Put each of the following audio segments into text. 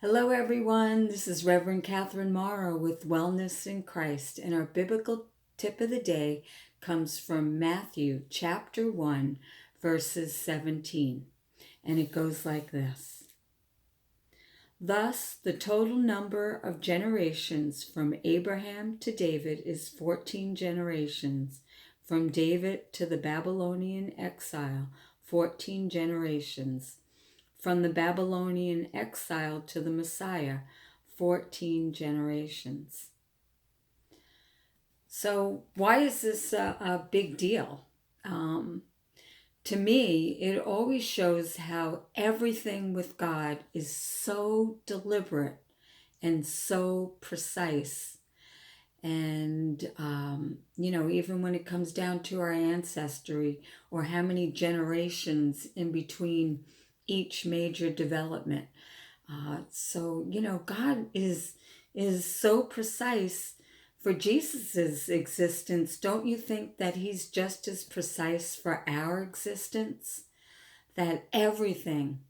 Hello, everyone. This is Reverend Catherine Morrow with Wellness in Christ, and our biblical tip of the day comes from Matthew chapter 1, verses 17, and it goes like this. Thus, the total number of generations from Abraham to David is 14 generations, from David to the Babylonian exile, 14 generations. From the Babylonian exile to the Messiah, 14 generations. So why is this a big deal? To me, it always shows how everything with God is so deliberate and so precise. And, even when it comes down to our ancestry or how many generations in between each major development. God is so precise for Jesus's existence. Don't you think that he's just as precise for our existence? That everything,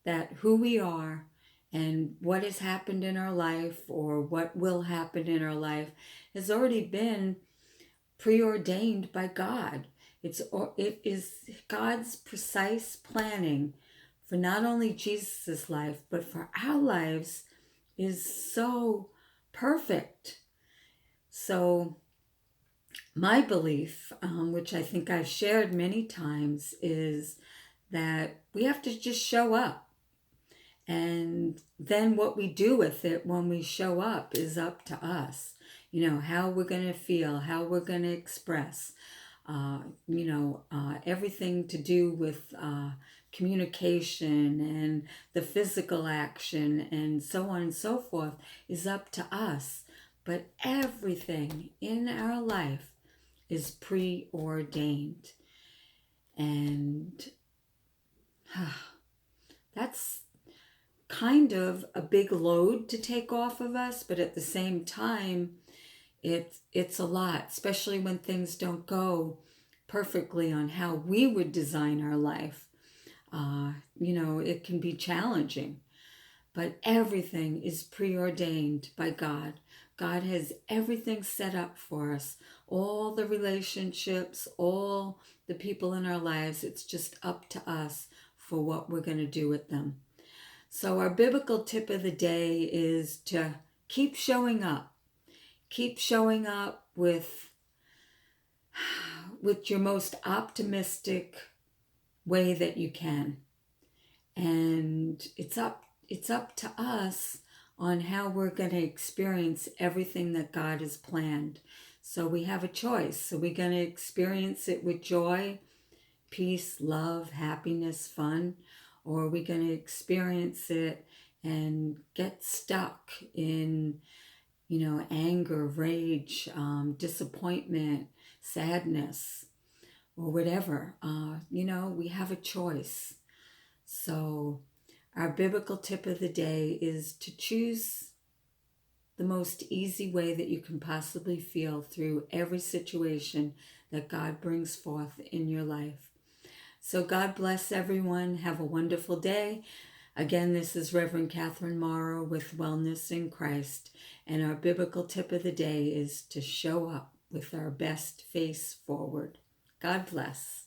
that who we are and what has happened in our life or what will happen in our life has already been preordained by God. It is God's precise planning for not only Jesus' life, but for our lives is so perfect. So my belief, which I think I've shared many times, is that we have to just show up. And then what we do with it when we show up is up to us. How we're going to feel, how we're going to express, everything to do with communication and the physical action and so on and so forth is up to us. But everything in our life is preordained. And that's kind of a big load to take off of us, but at the same time, it's a lot, especially when things don't go perfectly on how we would design our life. It can be challenging, but everything is preordained by God. God has everything set up for us, all the relationships, all the people in our lives. It's just up to us for what we're going to do with them. So our biblical tip of the day is to keep showing up. Keep showing up with your most optimistic way that you can. And it's up to us on how we're going to experience everything that God has planned. So we have a choice. So we're going to experience it with joy, peace, love, happiness, fun, or are we going to experience it and get stuck in anger, rage, disappointment, sadness, or whatever. We have a choice. So our biblical tip of the day is to choose the most easy way that you can possibly feel through every situation that God brings forth in your life. So God bless everyone. Have a wonderful day. Again, this is Reverend Catherine Morrow with Wellness in Christ, and our biblical tip of the day is to show up with our best face forward. God bless.